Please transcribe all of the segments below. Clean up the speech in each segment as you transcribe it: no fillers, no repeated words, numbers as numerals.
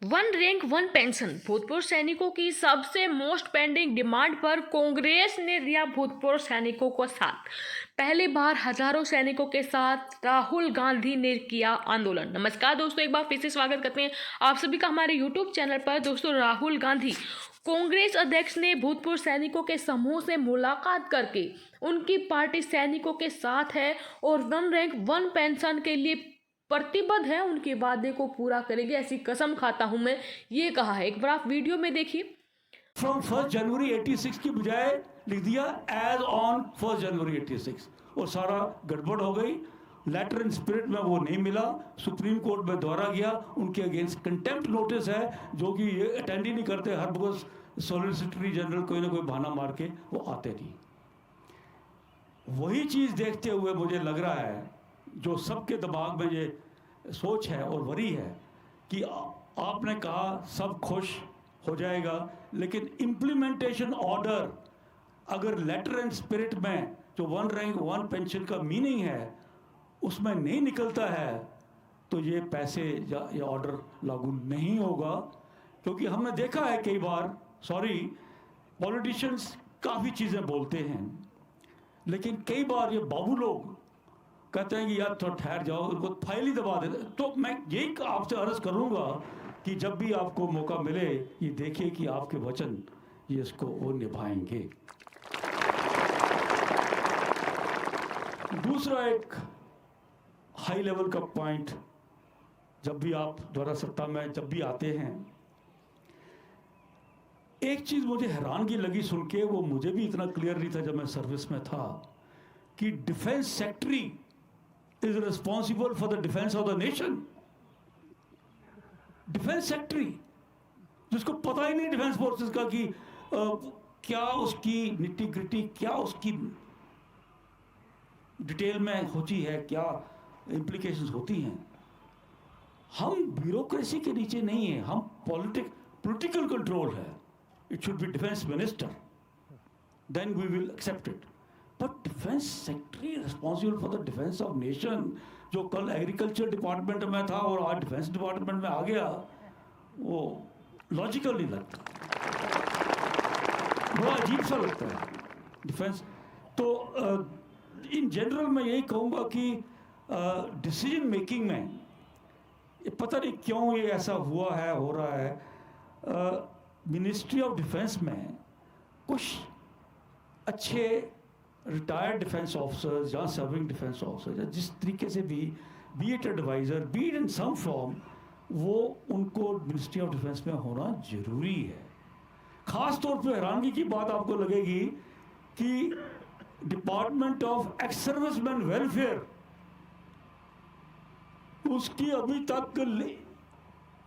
One rank one pension भूतपूर्व सैनिकों की सबसे मोस्ट पेंडिंग डिमांड पर कांग्रेस ने दिया भूतपूर्व सैनिकों को साथ। पहली बार हजारों सैनिकों के साथ राहुल गांधी ने किया आंदोलन। नमस्कार दोस्तों, एक बार फिर से स्वागत करते हैं आप सभी का हमारे यूट्यूब चैनल पर। दोस्तों, राहुल गांधी कांग्रेस अध्यक्ष ने भूतपूर्व सैनिकों के समूह से मुलाकात करके उनकी पार्टी सैनिकों के साथ है और वन रैंक वन पेंशन के लिए प्रतिबद्ध है, उनके वादे को पूरा करेगी, ऐसी कसम खाता हूं मैं, ये कहा है। एक बार आप वीडियो में देखिए। फ्रॉम 1 जनवरी 86 की बजाय लिख दिया एज ऑन 1 जनवरी 86 और सारा गड़बड़ हो गई। लेटर इन स्पिरिट में वो नहीं मिला, सुप्रीम कोर्ट में दोहरा गया, उनके अगेंस्ट कंटेम्प्ट नोटिस है जो कि ये अटेंड ही नहीं करते। हर वक्त सॉलिसिटर जनरल कोई ना कोई बहाना मार के वो आते नहीं। वही चीज़ देखते हुए मुझे लग रहा है जो सबके दिमाग में ये सोच है और वरी है कि आपने कहा सब खुश हो जाएगा, लेकिन इम्प्लीमेंटेशन ऑर्डर अगर लेटर एंड स्पिरिट में जो वन रैंक वन पेंशन का मीनिंग है उसमें नहीं निकलता है तो ये पैसे या ये ऑर्डर लागू नहीं होगा। क्योंकि हमने देखा है कई बार, पॉलिटिशियंस काफ़ी चीज़ें बोलते हैं, लेकिन कई बार ये बाबू लोग कहते हैं कि यार थोड़ा ठहर जाओ, उनको फाइल ही दबा देते। तो मैं यही आपसे अर्ज करूंगा कि जब भी आपको मौका मिले ये देखिए कि आपके वचन ये इसको वो निभाएंगे। दूसरा एक हाई लेवल का पॉइंट, जब भी आप द्वारा सत्ता में जब भी आते हैं, एक चीज मुझे हैरानगी लगी सुन के, वो मुझे भी इतना क्लियर नहीं था जब मैं सर्विस में था, कि defence secretary is responsible for the defense of the nation। Defence secretary जिसको पता ही नहीं डिफेंस फोर्सेस का कि क्या उसकी निटी ग्रिटी, क्या उसकी डिटेल में होती है, क्या इंप्लीकेशंस होती हैं। हम ब्यूरोक्रेसी के नीचे नहीं है, हम पॉलिटिकल कंट्रोल है। It should be defence minister, then we will accept it. But defence secretary responsible for the defence of nation, जो कल एग्रीकल्चर डिपार्टमेंट में था और आज डिफेंस डिपार्टमेंट में आ गया, वो लॉजिकल नहीं लगता, बड़ा अजीब सा लगता है डिफेंस। तो इन जनरल मैं यही कहूँगा कि डिसीजन मेकिंग में ये पता नहीं क्यों ये ऐसा हुआ है, हो रहा है। मिनिस्ट्री ऑफ डिफेंस में कुछ अच्छे रिटायर्ड डिफेंस ऑफिसर्स या सर्विंग डिफेंस ऑफिसर्स या जिस तरीके से भी it adviser, be it in some form, वो उनको मिनिस्ट्री ऑफ डिफेंस में होना जरूरी है। ख़ास तौर पे हैरानगी की बात आपको लगेगी कि department of ex serviceman welfare, उसकी अभी तक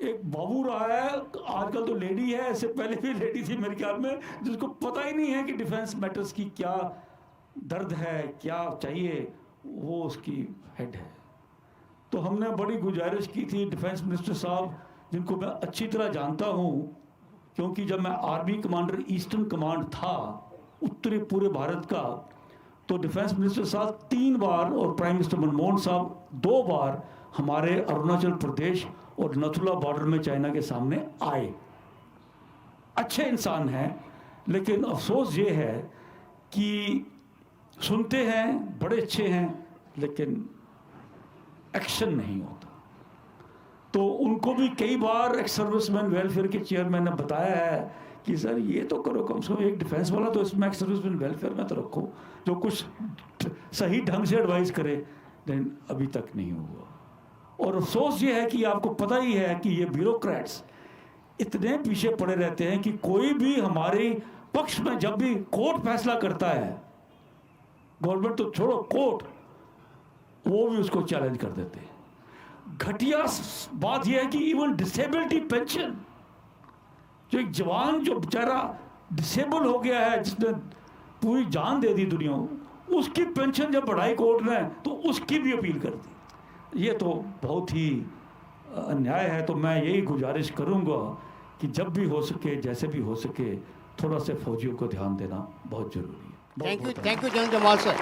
एक बाबू रहा है, आजकल तो लेडी है, इससे पहले भी लेडी थी मेरे ख्याल में, जिसको पता ही नहीं है कि डिफेंस मैटर्स की क्या दर्द है, क्या चाहिए, वो उसकी हेड है। तो हमने बड़ी गुजारिश की थी डिफेंस मिनिस्टर साहब, जिनको मैं अच्छी तरह जानता हूँ क्योंकि जब मैं आर्मी कमांडर ईस्टर्न कमांड था उत्तरी पूरे भारत का, तो डिफेंस मिनिस्टर साहब 3 बार और प्राइम मिनिस्टर मनमोहन साहब 2 बार हमारे अरुणाचल प्रदेश और नथुला बॉर्डर में चाइना के सामने आए। अच्छे इंसान हैं, लेकिन अफसोस ये है कि सुनते हैं, बड़े अच्छे हैं, लेकिन एक्शन नहीं होता। तो उनको भी कई बार एक्स सर्विसमैन वेलफेयर के चेयरमैन ने बताया है कि सर ये तो करो, कम से कम एक डिफेंस वाला तो इसमें एक्स सर्विसमैन वेलफेयर में तो रखो जो कुछ सही ढंग से एडवाइस करे, लेकिन अभी तक नहीं हुआ। और अफसोस ये है कि आपको पता ही है कि ये ब्यूरोक्रेट्स इतने पीछे पड़े रहते हैं कि कोई भी हमारे पक्ष में जब भी कोर्ट फैसला करता है, गवर्नमेंट तो छोड़ो, कोर्ट वो भी उसको चैलेंज कर देते हैं। घटिया बात यह है कि इवन डिसेबिलिटी पेंशन, जो एक जवान जो बेचारा डिसेबल हो गया है, जिसने पूरी जान दे दी दुनिया को, उसकी पेंशन जब बढ़ाई कोर्ट ने तो उसकी भी अपील कर दी। ये तो बहुत ही अन्याय है। तो मैं यही गुजारिश करूंगा कि जब भी हो सके, जैसे भी हो सके, थोड़ा से फौजियों को ध्यान देना बहुत जरूरी है। Thank you general Jamal sir.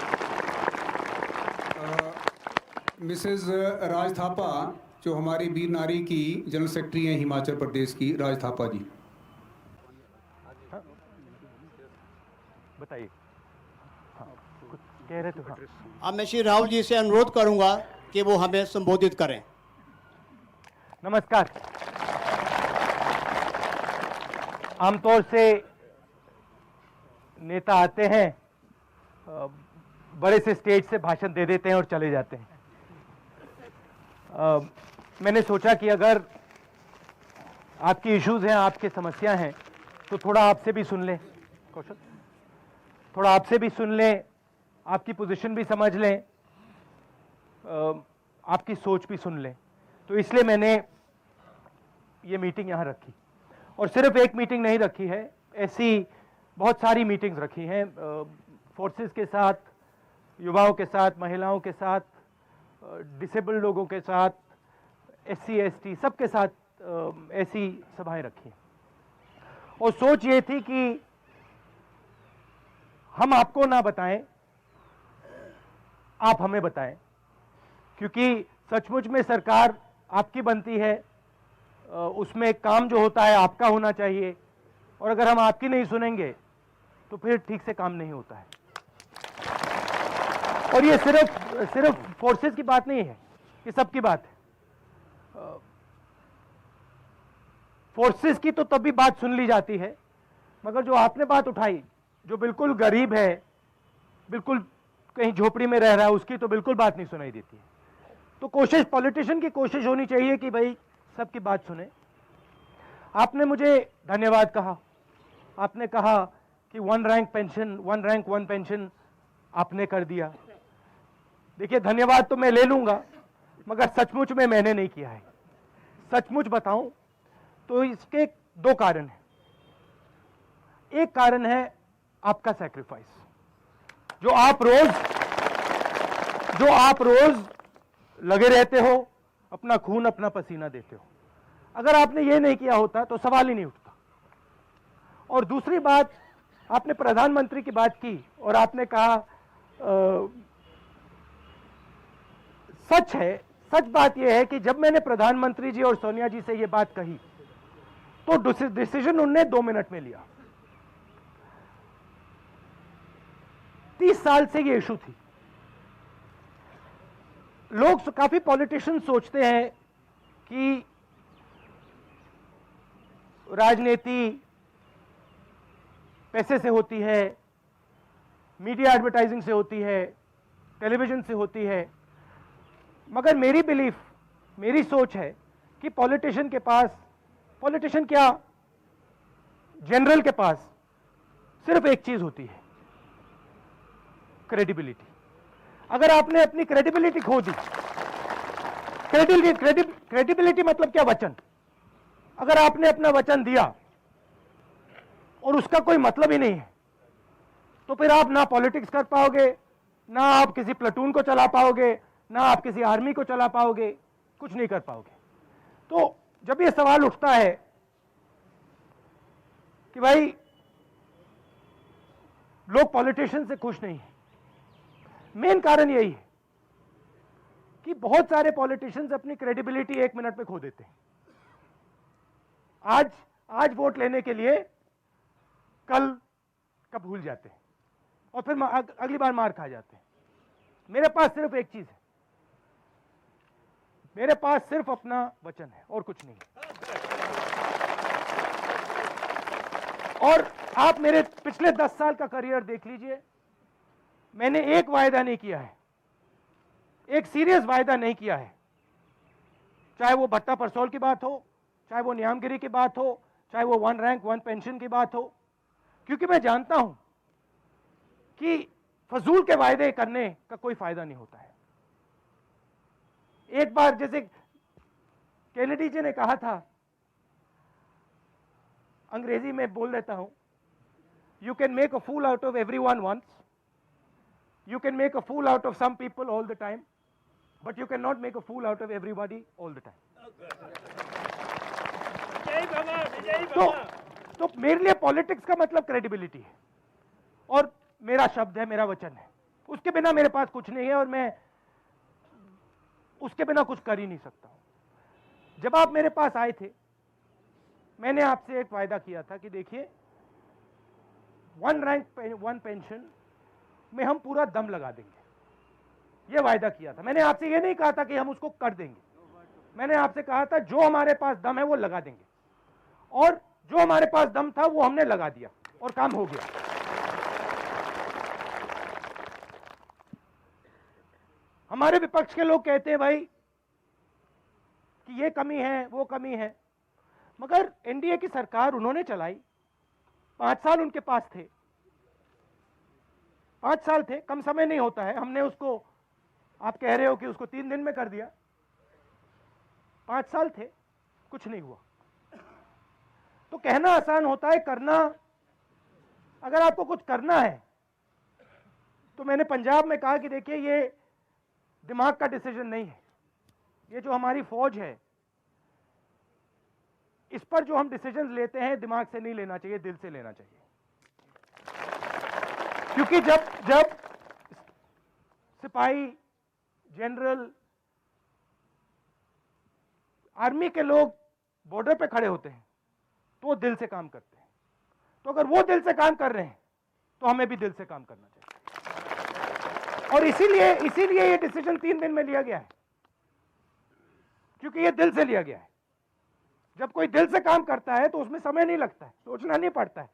Mrs Raj Thapa, जो हमारी वीर नारी की जनरल सेक्रेटरी हैं हिमाचल प्रदेश की, राज थापा जी। बताइए। हाँ, कुछ कह रहे थे। हाँ। अब मैं श्री राहुल जी से अनुरोध करूंगा कि वो हमें संबोधित करें। नमस्कार। आमतौर से नेता आते हैं, बड़े से स्टेज से भाषण दे देते हैं और चले जाते हैं। मैंने सोचा कि अगर आपकी इश्यूज हैं, आपकी समस्या हैं, तो थोड़ा आपसे भी सुन लें। कौशल, थोड़ा आपसे भी सुन लें, आपकी पोजीशन भी समझ लें, आपकी सोच भी सुन लें। तो इसलिए मैंने ये मीटिंग यहाँ रखी, और सिर्फ एक मीटिंग नहीं रखी है, ऐसी बहुत सारी मीटिंग्स रखी हैं फोर्सेस के साथ, युवाओं के साथ, महिलाओं के साथ, डिसेबल्ड लोगों के साथ, SC ST सबके साथ ऐसी सभाएं रखी हैं। और सोच ये थी कि हम आपको ना बताएं, आप हमें बताएं, क्योंकि सचमुच में सरकार आपकी बनती है, उसमें काम जो होता है आपका होना चाहिए, और अगर हम आपकी नहीं सुनेंगे तो फिर ठीक से काम नहीं होता है। और ये सिर्फ फोर्सेस की बात नहीं है, ये सबकी बात है। फोर्सेस की तो तब भी बात सुन ली जाती है, मगर जो आपने बात उठाई, जो बिल्कुल गरीब है, बिल्कुल कहीं झोपड़ी में रह रहा है, उसकी तो बिल्कुल बात नहीं सुनाई देती है। तो कोशिश, पॉलिटिशियन की कोशिश होनी चाहिए कि भाई सबकी बात सुने। आपने मुझे धन्यवाद कहा, आपने कहा कि 1 रैंक पेंशन, 1 रैंक 1 पेंशन आपने कर दिया। देखिए, धन्यवाद तो मैं ले लूंगा, मगर सचमुच में मैंने नहीं किया है। सचमुच बताऊं तो इसके 2 कारण हैं। एक कारण है आपका सैक्रिफाइस, जो आप रोज लगे रहते हो, अपना खून, अपना पसीना देते हो। अगर आपने ये नहीं किया होता तो सवाल ही नहीं उठता। और दूसरी बात, आपने प्रधानमंत्री की बात की और आपने कहा, सच है, सच बात यह है कि जब मैंने प्रधानमंत्री जी और सोनिया जी से यह बात कही तो डिसीजन उन्होंने 2 मिनट में लिया। 30 साल से ये इशू थी। लोग, काफी पॉलिटिशियन सोचते हैं कि राजनीति पैसे से होती है, मीडिया एडवर्टाइजिंग से होती है, टेलीविजन से होती है, मगर मेरी बिलीफ, मेरी सोच है कि पॉलिटिशियन के पास, पॉलिटिशियन क्या, जनरल के पास सिर्फ एक चीज होती है, क्रेडिबिलिटी। अगर आपने अपनी क्रेडिबिलिटी खो दी, क्रेडिबिलिटी मतलब क्या, वचन। अगर आपने अपना वचन दिया और उसका कोई मतलब ही नहीं है, तो फिर आप ना पॉलिटिक्स कर पाओगे, ना आप किसी प्लेटून को चला पाओगे, ना आप किसी आर्मी को चला पाओगे, कुछ नहीं कर पाओगे। तो जब ये सवाल उठता है कि भाई लोग पॉलिटिशियन से खुश नहीं है, मेन कारण यही है कि बहुत सारे पॉलिटिशियंस अपनी क्रेडिबिलिटी 1 मिनट में खो देते हैं। आज वोट लेने के लिए कल का भूल जाते हैं और फिर अगली बार मार खा जाते हैं। मेरे पास सिर्फ एक चीज है, मेरे पास सिर्फ अपना वचन है और कुछ नहीं। और आप मेरे पिछले 10 साल का करियर देख लीजिए, मैंने एक वायदा नहीं किया है, एक सीरियस वायदा नहीं किया है, चाहे वो भट्टा परसोल की बात हो, चाहे वो न्यामगिरी की बात हो, चाहे वो 1 रैंक 1 पेंशन की बात हो, क्योंकि मैं जानता हूं कि फजूल के वायदे करने का कोई फायदा नहीं होता है। एक बार जैसे केनेडी जी ने कहा था, अंग्रेजी में बोल देता हूं, you can make a fool out of everyone once, you can make a fool out of some people all the time, but you cannot make a fool out of everybody all the time. तो मेरे लिए politics का मतलब credibility है, और मेरा शब्द है, मेरा वचन है, उसके बिना मेरे पास कुछ नहीं है, और मैं उसके बिना कुछ कर ही नहीं सकता हूं। जब आप मेरे पास आए थे, मैंने आपसे एक वायदा किया था कि देखिए, 1 रैंक 1 पेंशन में हम पूरा दम लगा देंगे। ये वायदा किया था। मैंने आपसे ये नहीं कहा था कि हम उसको कर देंगे। मैंने आपसे कहा था जो हमारे पास दम है वो लगा देंगे, और जो हमारे पास दम था वो हमने लगा दिया और काम हो गया। हमारे विपक्ष के लोग कहते हैं भाई कि ये कमी है, वो कमी है, मगर एनडीए की सरकार उन्होंने चलाई, 5 साल उनके पास थे, 5 साल थे, कम समय नहीं होता है। हमने उसको, आप कह रहे हो कि उसको 3 दिन में कर दिया, 5 साल थे, कुछ नहीं हुआ। तो कहना आसान होता है, करना, अगर आपको कुछ करना है तो मैंने पंजाब में कहा कि देखिए ये दिमाग का डिसीजन नहीं है, ये जो हमारी फौज है इस पर जो हम डिसीजन लेते हैं दिमाग से नहीं लेना चाहिए, दिल से लेना चाहिए। क्योंकि जब सिपाही, जनरल, आर्मी के लोग बॉर्डर पे खड़े होते हैं तो वो दिल से काम करते हैं। तो अगर वो दिल से काम कर रहे हैं तो हमें भी दिल से काम करना चाहिए। और इसीलिए ये डिसीजन 3 दिन में लिया गया है, क्योंकि ये दिल से लिया गया है। जब कोई दिल से काम करता है तो उसमें समय नहीं लगता है, सोचना नहीं पड़ता है,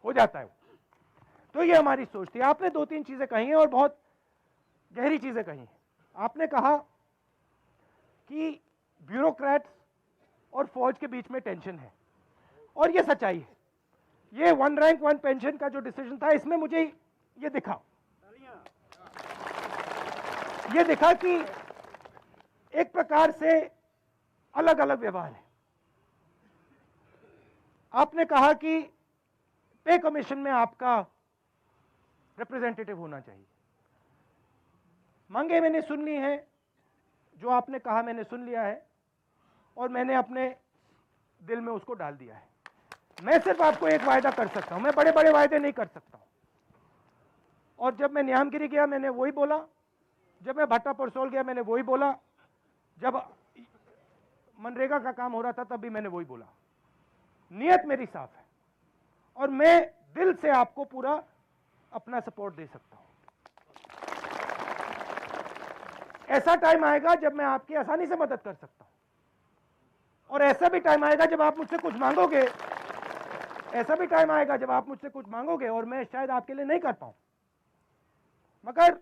हो जाता है। तो ये हमारी सोच थी। आपने 2-3 चीजें कही हैं और बहुत गहरी चीजें कही हैं। आपने कहा कि ब्यूरोक्रेट्स और फौज के बीच में टेंशन है, और ये सच्चाई है। ये 1 रैंक 1 पेंशन का जो डिसीजन था, इसमें मुझे ये दिखा कि एक प्रकार से अलग अलग व्यवहार है। आपने कहा कि पे कमीशन में आपका रिप्रेजेंटेटिव होना चाहिए। मांगे मैंने सुन ली हैं, जो आपने कहा मैंने सुन लिया है, और मैंने अपने दिल में उसको डाल दिया है। मैं सिर्फ आपको एक वायदा कर सकता हूं, मैं बड़े बड़े वायदे नहीं कर सकता हूं। और जब मैं न्यामगिरी गया मैंने वही बोला, जब मैं भट्टा परसोल गया मैंने वही बोला, जब मनरेगा का काम हो रहा था तब भी मैंने वही बोला। नियत मेरी साफ है और मैं दिल से आपको पूरा अपना सपोर्ट दे सकता हूं। ऐसा टाइम आएगा जब मैं आपकी आसानी से मदद कर सकता हूं, और ऐसा भी टाइम आएगा जब आप मुझसे कुछ मांगोगे, ऐसा भी टाइम आएगा जब आप मुझसे कुछ मांगोगे और मैं शायद आपके लिए नहीं कर पाऊं। मगर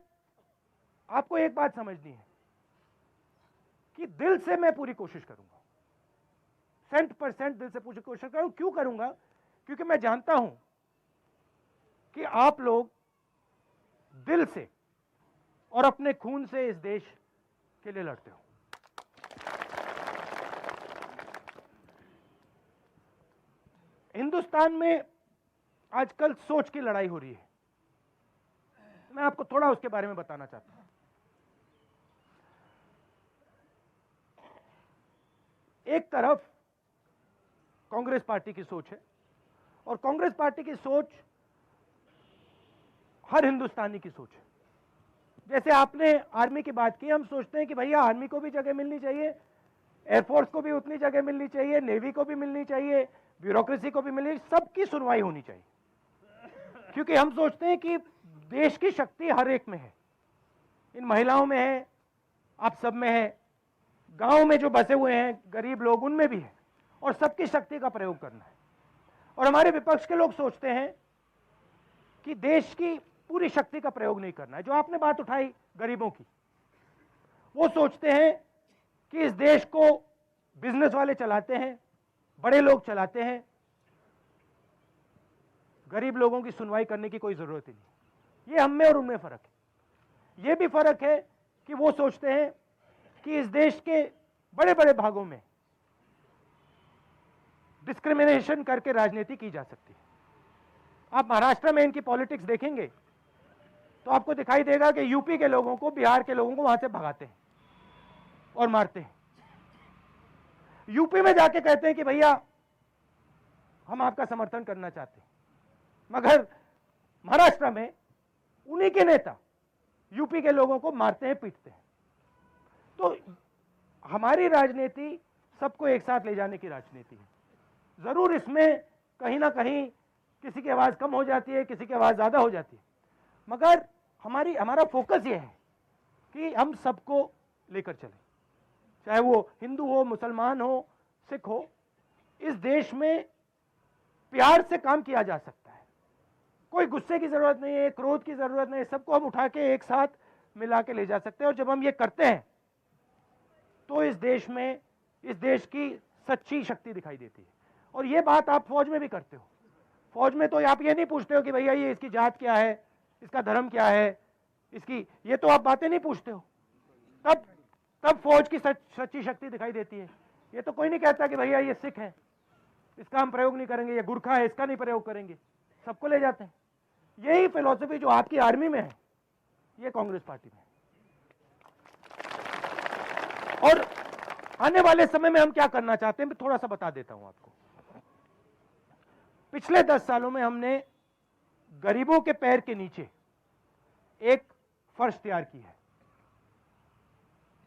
आपको एक बात समझनी है कि दिल से मैं पूरी कोशिश करूंगा, 100% दिल से पूरी कोशिश करूंगा। क्यों करूंगा? क्योंकि मैं जानता हूं कि आप लोग दिल से और अपने खून से इस देश के लिए लड़ते हो। हिंदुस्तान में आजकल सोच की लड़ाई हो रही है, मैं आपको थोड़ा उसके बारे में बताना चाहता हूं। एक तरफ कांग्रेस पार्टी की सोच है, और कांग्रेस पार्टी की सोच हर हिंदुस्तानी की सोच है। जैसे आपने आर्मी की बात की, हम सोचते हैं कि भैया आर्मी को भी जगह मिलनी चाहिए, एयरफोर्स को भी उतनी जगह मिलनी चाहिए, नेवी को भी मिलनी चाहिए, ब्यूरोक्रेसी को भी मिलनी, सबकी सुनवाई होनी चाहिए। क्योंकि हम सोचते हैं कि देश की शक्ति हर एक में है, इन महिलाओं में है, आप सब में है, गांव में जो बसे हुए हैं गरीब लोग उनमें भी है, और सबकी शक्ति का प्रयोग करना है। और हमारे विपक्ष के लोग सोचते हैं कि देश की पूरी शक्ति का प्रयोग नहीं करना है। जो आपने बात उठाई गरीबों की, वो सोचते हैं कि इस देश को बिजनेस वाले चलाते हैं, बड़े लोग चलाते हैं, गरीब लोगों की सुनवाई करने की कोई जरूरत ही नहीं। ये हम में और उनमें फर्क है। ये भी फर्क है कि वो सोचते हैं कि इस देश के बड़े बड़े भागों में डिस्क्रिमिनेशन करके राजनीति की जा सकती है। आप महाराष्ट्र में इनकी पॉलिटिक्स देखेंगे तो आपको दिखाई देगा कि यूपी के लोगों को, बिहार के लोगों को वहां से भगाते हैं और मारते हैं। यूपी में जाके कहते हैं कि भैया हम आपका समर्थन करना चाहते हैं, मगर महाराष्ट्र में उन्हीं के नेता यूपी के लोगों को मारते हैं, पीटते हैं। तो हमारी राजनीति सबको एक साथ ले जाने की राजनीति है। ज़रूर इसमें कहीं ना कहीं किसी की आवाज़ कम हो जाती है, किसी की आवाज़ ज़्यादा हो जाती है, मगर हमारा फोकस ये है कि हम सबको लेकर चलें, चाहे वो हिंदू हो, मुसलमान हो, सिख हो। इस देश में प्यार से काम किया जा सकता है, कोई गुस्से की ज़रूरत नहीं है, क्रोध की ज़रूरत नहीं है, सबको हम उठा के एक साथ मिला के ले जा सकते हैं। और जब हम ये करते हैं तो इस देश में, इस देश की सच्ची शक्ति दिखाई देती है। और ये बात आप फौज में भी करते हो। फौज में तो आप ये नहीं पूछते हो कि भैया ये इसकी जात क्या है, इसका धर्म क्या है, इसकी, ये तो आप बातें नहीं पूछते हो। तब फौज की सच्ची शक्ति दिखाई देती है। ये तो कोई नहीं कहता कि भैया ये सिख है, इसका हम प्रयोग नहीं करेंगे, ये गुरखा है, इसका नहीं प्रयोग करेंगे, सबको ले जाते हैं। यही फिलॉसफी जो आपकी आर्मी में है, ये कांग्रेस पार्टी में है। और आने वाले समय में हम क्या करना चाहते हैं, मैं थोड़ा सा बता देता हूं आपको। पिछले 10 सालों में हमने गरीबों के पैर के नीचे एक फर्श तैयार की है।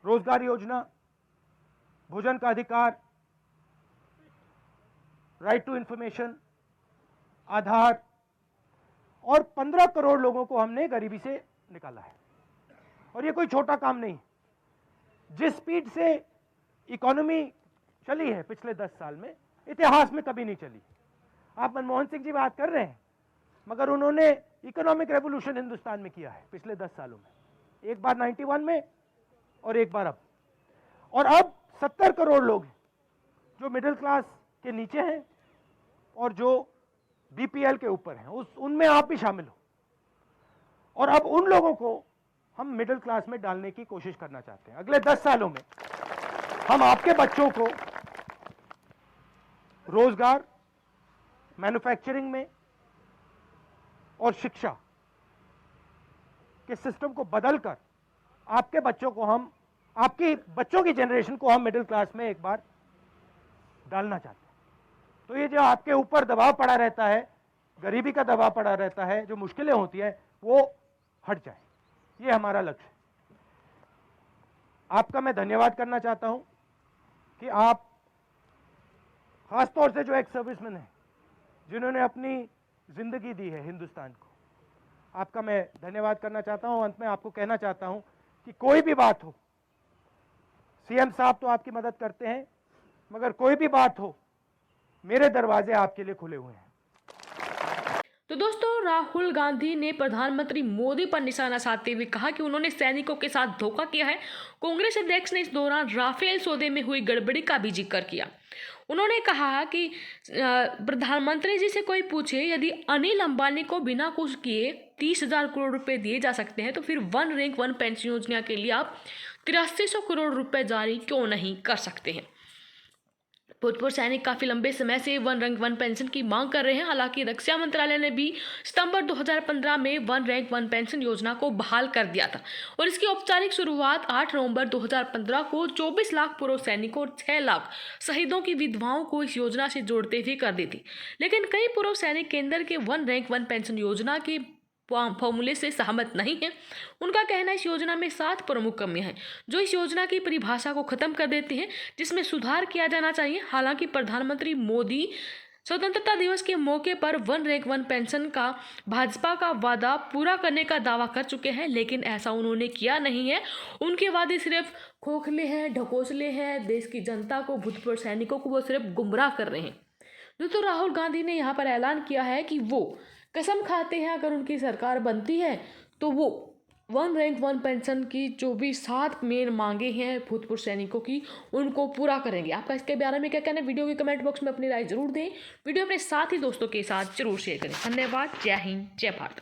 रोजगार योजना, भोजन का अधिकार, राइट टू इंफॉर्मेशन, आधार, और 15 करोड़ लोगों को हमने गरीबी से निकाला है। और ये कोई छोटा काम नहीं। जिस स्पीड से इकोनॉमी चली है पिछले 10 साल में, इतिहास में कभी नहीं चली। आप मनमोहन सिंह जी बात कर रहे हैं, मगर उन्होंने इकोनॉमिक रेवोल्यूशन हिंदुस्तान में किया है पिछले 10 सालों में, एक बार 91 में और एक बार अब। और अब 70 करोड़ लोग हैं जो मिडिल क्लास के नीचे हैं और जो बीपीएल के ऊपर हैं, उनमें आप भी शामिल हो। और अब उन लोगों को हम मिडिल क्लास में डालने की कोशिश करना चाहते हैं। अगले 10 सालों में हम आपके बच्चों को रोजगार, मैन्युफैक्चरिंग में और शिक्षा के सिस्टम को बदलकर आपके बच्चों को हम, आपकी बच्चों की जनरेशन को हम मिडिल क्लास में एक बार डालना चाहते हैं। तो ये जो आपके ऊपर दबाव पड़ा रहता है, गरीबी का दबाव पड़ा रहता है, जो मुश्किलें होती है, वो हट जाए, ये हमारा लक्ष्य है। आपका मैं धन्यवाद करना चाहता हूं कि आप खासतौर से जो एक सर्विसमैन है जिन्होंने अपनी जिंदगी दी है हिंदुस्तान को, आपका मैं धन्यवाद करना चाहता हूं। अंत में आपको कहना चाहता हूं कि कोई भी बात हो, सीएम साहब तो आपकी मदद करते हैं, मगर कोई भी बात हो, मेरे दरवाजे आपके लिए खुले हुए हैं। तो दोस्तों, राहुल गांधी ने प्रधानमंत्री मोदी पर निशाना साधते हुए कहा कि उन्होंने सैनिकों के साथ धोखा किया है। कांग्रेस अध्यक्ष ने इस दौरान राफेल सौदे में हुई गड़बड़ी का भी जिक्र किया। उन्होंने कहा कि प्रधानमंत्री जी से कोई पूछे, यदि अनिल अंबानी को बिना कुछ किए 30,000 करोड़ रुपए दिए जा सकते हैं, तो फिर वन रैंक वन पेंशन योजना के लिए आप 8300 करोड़ रुपए जारी क्यों नहीं कर सकते हैं। भूतपूर्व सैनिक काफी लंबे समय से वन रैंक वन पेंशन की मांग कर रहे हैं। हालांकि रक्षा मंत्रालय ने भी सितंबर 2015 में वन रैंक वन पेंशन योजना को बहाल कर दिया था और इसकी औपचारिक शुरुआत 8 नवंबर 2015 को 24 लाख पूर्व सैनिकों और 6 लाख शहीदों की विधवाओं को इस योजना से जोड़ते हुए कर दी थी। लेकिन कई पूर्व सैनिक केंद्र के वन रैंक वन पेंशन योजना के फॉर्मूले से सहमत नहीं है। उनका कहना है इस योजना में 7 प्रमुख कमियां हैं जो इस योजना की परिभाषा को खत्म कर देती हैं, जिसमें सुधार किया जाना चाहिए। हालांकि प्रधानमंत्री मोदी स्वतंत्रता दिवस के मौके पर वन रैंक वन पेंशन का भाजपा का वादा पूरा करने का दावा कर चुके हैं, लेकिन ऐसा उन्होंने किया नहीं है। उनके वादे सिर्फ खोखले हैं, ढकोसले हैं। देश की जनता को, भूतपूर्व सैनिकों को वो सिर्फ गुमराह कर रहे हैं। दोस्तों, राहुल गांधी ने यहाँ पर ऐलान किया है कि वो कसम खाते हैं अगर उनकी सरकार बनती है तो वो वन रैंक वन पेंशन की जो भी 7 मेन मांगे हैं भूतपूर्व सैनिकों की, उनको पूरा करेंगे। आपका इसके बारे में क्या कहना है, वीडियो के कमेंट बॉक्स में अपनी राय जरूर दें। वीडियो अपने साथी दोस्तों के साथ जरूर शेयर करें। धन्यवाद। जय हिंद, जय भारत।